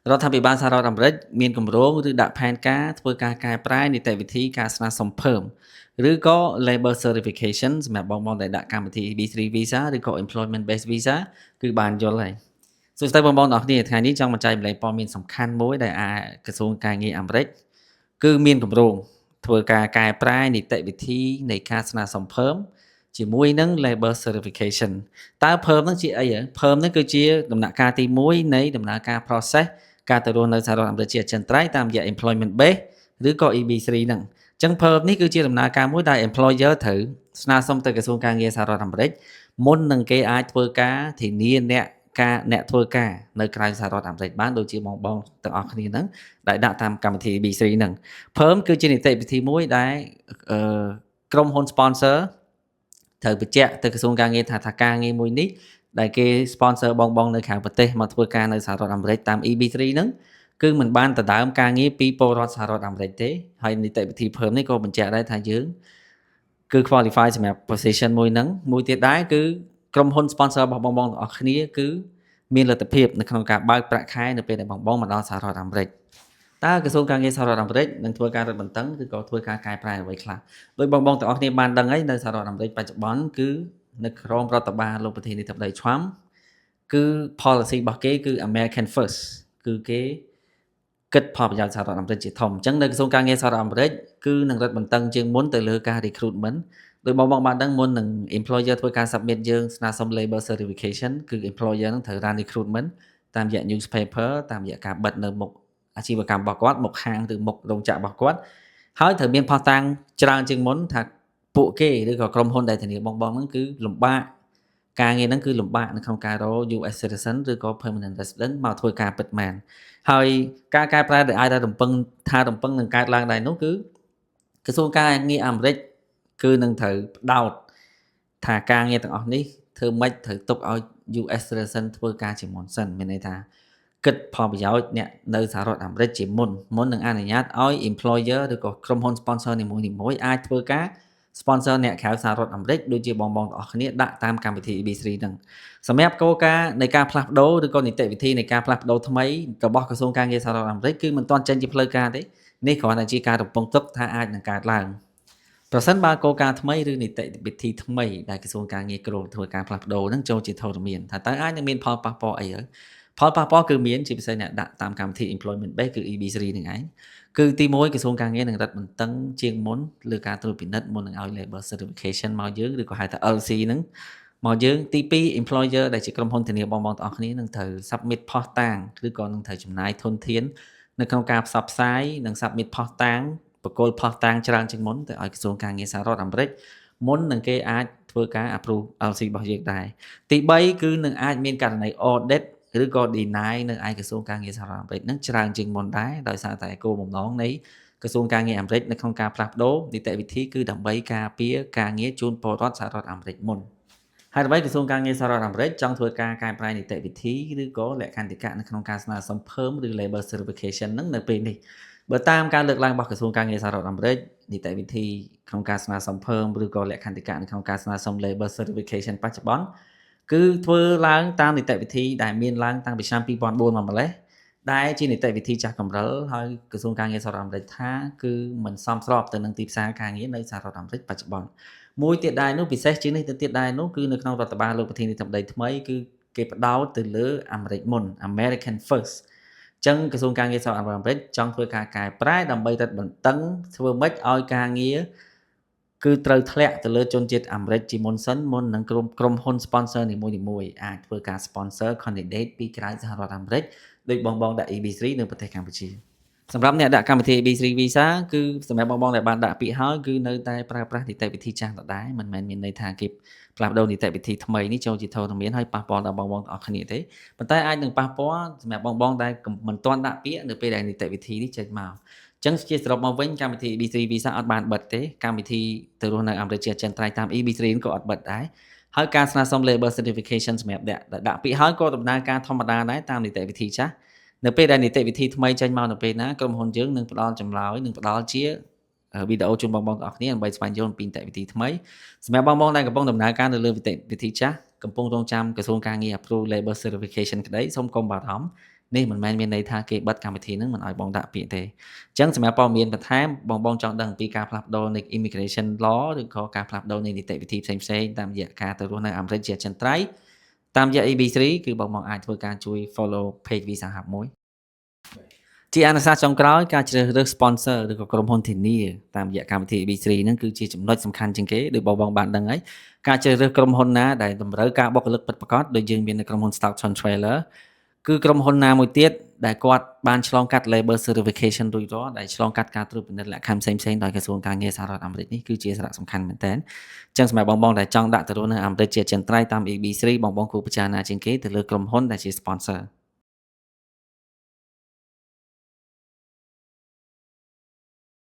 រដ្ឋាភិបាលសហរដ្ឋអាមេរិកមានគម្រោងឬដាក់ផែនការធ្វើការកែប្រែនីតិវិធីការស្នើសុំཕើមឬក៏ Labor Certification សម្រាប់បងៗដែលដាក់កម្មវិធី EB3 Visa ឬក៏ Employment Based Visa គឺបានយល់ហើយសួស្តីបងៗទាំងអស់គ្នាថ្ងៃនេះចង់បញ្ចែកម្លែងព័ត៌មានសំខាន់មួយដែលក្រសួងការងារអាមេរិកគឺមានគម្រោងធ្វើការកែប្រែនីតិវិធីនៃការស្នើសុំփើមជាមួយនឹង Labor Certification តើփើមហ្នឹងជាអីហ៎փើមហ្នឹងគឺជាដំណាក់កាលទី1នៃដំណើរការ process ការទៅរស់នៅសហរដ្ឋអាមេរិកជាអចិន្ត្រៃយ៍តាមរយៈ employment base ឬក៏ EB3 ហ្នឹងអញ្ចឹង perm នេះគឺជាដំណើរការមួយដែល employer ត្រូវស្នើសុំទៅក្រសួងការងារសហរដ្ឋអាមេរិកមុននឹងគេអាចធ្វើការធានាអ្នកធ្វើការនៅក្រៅសហរដ្ឋអាមេរិកបានដូចជាបងទាំងអស់គ្នាហ្នឹងដែលដាក់តាមកម្មវិធី EB3 ហ្នឹង perm គឺជានីតិវិធីមួយដែលក្រុមហ៊ុន sponsor ត្រូវបញ្ជាក់ទៅក្រសួងការងារថាការងារមួយនេះដែលគេ sponsor បងនៅក្រៅប្រទេសមកធ្វើការនៅសហរដ្ឋអាមេរិកតាម EB3 ហ្នឹងគឺមិនបានដណ្ដើមការងារពីពលរដ្ឋសហរដ្ឋអាមេរិកទេហើយនីតិវិធី perm នេះក៏បញ្ជាក់ដែរថាយើងគឺ qualify សម្រាប់ position មួយហ្នឹងមួយទៀតដែរគឺក្រុមហ៊ុន sponsor របស់បងទាំងអស់គ្នាគឺមានលទ្ធភាពនៅក្នុងការបើកប្រាក់ខែនៅពេលដែលបងមកដល់សហរដ្ឋអាមេរិកតើក្រសួងការងារសហរដ្ឋអាមេរិកនឹងធ្វើការរឹតបន្តឹងឬក៏ធ្វើការកែប្រែអ្វីខ្លះដោយបងទាំងអស់គ្នាបានដឹងហើយនៅសហរដ្ឋអាមេរិកបច្ចុប្បន្នគឺនៅក្រោមរដ្ឋបាលលោកប្រធានាធិបតី Trump គឺ policy របស់គេគឺ American First គឺគេគិតផលប្រយោជន៍សហរដ្ឋអាមេរិកជាធំអញ្ចឹងនៅក្រសួងការងារសហរដ្ឋអាមេរិកគឺនឹងរឹតបន្តឹងជាងមុនទៅលើការ recruitment ដោយបងបានដឹងមុននឹង employer ធ្វើការ submit យើងស្នើសុំ labor certification គឺ employer នឹងត្រូវ run recruitment តាមរយៈ newspaper តាមរយៈការបិទនៅមុខអាជីវកម្មរបស់គាត់មុខហាងឬមុខរោងចក្ររបស់គាត់ហើយត្រូវមានផុសតាងច្រើនជាងមុនថាពួកគេឬក៏ក្រុមហ៊ុនដែលធានាបងហ្នឹងគឺលំបាកការងារហ្នឹងគឺលំបាកនៅក្នុងការរក US citizen ឬក៏ permanent resident មកធ្វើការពិតមែនហើយការកែប្រែដែលអាចរំពឹងនឹងកើតឡើងដែរនោះគឺក្រសួងការងារអាមេរិកគឺនឹងត្រូវផ្ដោតថាការងារទាំងអស់នេះធ្វើម៉េចត្រូវទុកឲ្យ US citizen ធ្វើការជាមុនសិនមានន័យថាគិតផលប្រយោជន៍អ្នកនៅសហរដ្ឋអាមេរិកជាមុននឹងអនុញ្ញាតឲ្យ employer ឬក៏ក្រុមហ៊ុន sponsor នីមួយៗអាចធ្វើការ sponsor អ្នកក្រៅសហរដ្ឋអាមេរិកដូចជាបងទាំងអស់គ្នាដាក់តាមកម្មវិធី EB3 ហ្នឹងសម្រាប់គោលការណ៍នៃការផ្លាស់ប្ដូរឬក៏នីតិវិធីនៃការផ្លាស់ប្ដូរថ្មីរបស់ក្រសួងការងារសហរដ្ឋអាមេរិកគឺមិនទាន់ចេញជាផ្លូវការទេនេះគ្រាន់តែជាការរំពឹងទុកថាអាចនឹងកើតឡើងប្រសិនបើគោលការណ៍ថ្មីឬនីតិវិធីថ្មីដែលក្រសួងការងារគ្រោងធ្វើការផ្លាស់ប្ដូរហ្នឹងចូលជាធរមានថាតើអាចនឹងមានផលប៉ះពាល់អីហើយផលប៉ះពាល់គឺមានជាពិសេសអ្នកដាក់តាមកម្មវិធី employment base គឺ EB3 នឹងឯងគឺទី1ក្រសួងការងារនឹងរឹតបន្តឹងជាងមុនលើការត្រួតពិនិត្យមុននឹងឲ្យ labor certification មកយើងឬក៏ហៅថា LC ហ្នឹងមកយើងទី2 employer ដែលជាក្រុមហ៊ុនធានាបងទាំងអស់គ្នានឹងត្រូវ submit ផុសតាងឬក៏នឹងត្រូវចំណាយធនធាននៅក្នុងការផ្សព្វផ្សាយនិង submit ផុសតាងបកគលផុសតាងច្រើនជាងមុនទៅឲ្យក្រសួងការងារសហរដ្ឋអាមេរិកមុននឹងគេអាចធ្វើការ approve LC របស់យើងដែរទី3គឺនឹងអាចមានករណី audit ឬក៏ deny នៅឯក្រសួងការងារសហរដ្ឋអាមេរិកនឹងច្រើនជាងមុនដែរដោយសារតែគោលបំណងនៃក្រសួងការងារអាមេរិកនៅក្នុងការផ្លាស់ប្ដូរនីតិវិធីគឺដើម្បីការពារការងារជូនពលរដ្ឋសហរដ្ឋអាមេរិកមុនហើយដើម្បីក្រសួងការងារសហរដ្ឋអាមេរិកចង់ធ្វើការកែប្រែនីតិវិធីឬក៏លក្ខន្តិកៈនៅក្នុងការស្នើសុំփើមឬ labor certification នឹងនៅពេលនេះបើតាមការលើកឡើងរបស់ក្រសួងការងារសហរដ្ឋអាមេរិកនីតិវិធីក្នុងការស្នើសុំփើមឬក៏លក្ខន្តិកៈនៅក្នុងការស្នើសុំ labor certification បច្ចុប្បន្នគឺធ្វើឡើងតាមនីតិវិធីដែលមានឡើងតាំងពីឆ្នាំ2004មកម្លេះដែលជានីតិវិធីចាស់កម្រិលហើយក្រសួងការងារសហរដ្ឋអាមេរិកថាគឺមិនសមស្របទៅនឹងទីផ្សារការងារនៅសហរដ្ឋអាមេរិកបច្ចុប្បន្នមួយទៀតដែរនោះពិសេសជាងនេះទៅទៀតដែរនោះគឺនៅក្នុងរដ្ឋបាលលោកប្រធានាធិបតីថ្មីគឺគេផ្ដោតទៅលើអាមេរិកមុន American First ចឹងក្រសួងការងារសហរដ្ឋអាមេរិកចង់ធ្វើការកែប្រែដើម្បីរឹតបន្តឹងធ្វើម៉េចឲ្យការងារគឺត្រូវធ្លាក់ទៅលើជនជាតិអាមេរិកជាមុនសិនមុននឹងក្រុមហ៊ុន sponsor នីមួយៗអាចធ្វើការ sponsor candidate ពីក្រៅសហរដ្ឋអាមេរិកដោយបងដាក់ EB3 នៅប្រទេសកម្ពុជាសម្រាប់អ្នកដាក់កម្មវិធី EB3 Visa គឺសម្រាប់បងដែលបានដាក់ពាក្យហើយគឺនៅតែប្រើប្រាស់នីតិវិធីចាស់ដដែលមិនមែនមានន័យថាគេផ្លាស់ប្ដូរនីតិវិធីថ្មីនេះចូលជាធរមានហើយប៉ះពាល់ដល់បងទាំងអស់គ្នាទេប៉ុន្តែអាចនឹងប៉ះពាល់សម្រាប់បងដែលមិនទាន់ដាក់ពាក្យនៅពេលដែលនីតិវិធីនេះចេញមកចឹងជាសរុបមកវិញកម្មវិធី EB3 Visa អត់បានបិទទេកម្មវិធីទៅរស់នៅអាមេរិកជាអចិន្ត្រៃយ៍តាម EB3 ក៏អត់បិទដែរហើយការស្នើសុំ Labor Certification សម្រាប់អ្នកដែលដាក់ពាក្យហើយក៏ដំណើរការធម្មតាដែរតាមនីតិវិធីចាស់នៅពេលដែលនីតិវិធីថ្មីចេញមកនៅពេលណាក្រុមហ៊ុនយើងនឹងផ្ដល់ចម្លើយនឹងផ្ដល់ជា វីដេអូជូនបងៗទាំងអស់គ្នាដើម្បីស្វែងយល់អំពីនីតិវិធីថ្មីសម្រាប់បងៗដែលកំពុងដំណើរការនៅលើនីតិវិធីចាស់កំពុងរង់ចាំក្រសួងការងារ approve labor certification ក្តីសូមកុំបារម្ភនេះមិនមែនមានន័យថាគេបិទកម្មវិធីហ្នឹងមិនឲ្យបងដាក់ពាក្យទេអញ្ចឹងសម្រាប់ព័ត៌មានបន្ថែមបងចង់ដឹងអំពីការផ្លាស់ប្ដូរនៃ immigration law ឬក៏ការផ្លាស់ប្ដូរនៃនីតិវិធីផ្សេងៗតាមរយៈការទៅរស់នៅអាមេរិកជាអចិន្ត្រៃយ៍តាមរយៈ EB3 គឺបងអាចធ្វើការជួយ follow page Visa Hub មួយជាអនុសាសន៍ចុងក្រោយការជ្រើសរើស sponsor ឬក៏ក្រុមហ៊ុនធានាតាមរយៈកម្មវិធី EB3 ហ្នឹងគឺជាចំណុចសំខាន់ជាងគេដូចបងបានដឹងហើយការជ្រើសរើសក្រុមហ៊ុនណាដែលតម្រូវការបុគ្គលិកពិតប្រាកដដូចយើងមាននៅក្រុមហ៊ុន Stockton Trailer គឺក្រុមហ៊ុនណាមួយទៀតដែលគាត់បានឆ្លងកាត់ labor certification រួចរាល់ដែលឆ្លងកាត់ការត្រួតពិនិត្យលក្ខខណ្ឌផ្សេងៗដោយក្រសួងការងារសហរដ្ឋអាមេរិកនេះគឺជាសារៈសំខាន់មែនទែនអញ្ចឹងសម្រាប់បងដែលចង់ដាក់ទៅរស់នៅអាមេរិកជាអចិន្ត្រៃយ៍តាម EB3 បងគួរពិចារណាជាងគេទៅលើក្រុមហ៊ុនដែលជា sponsor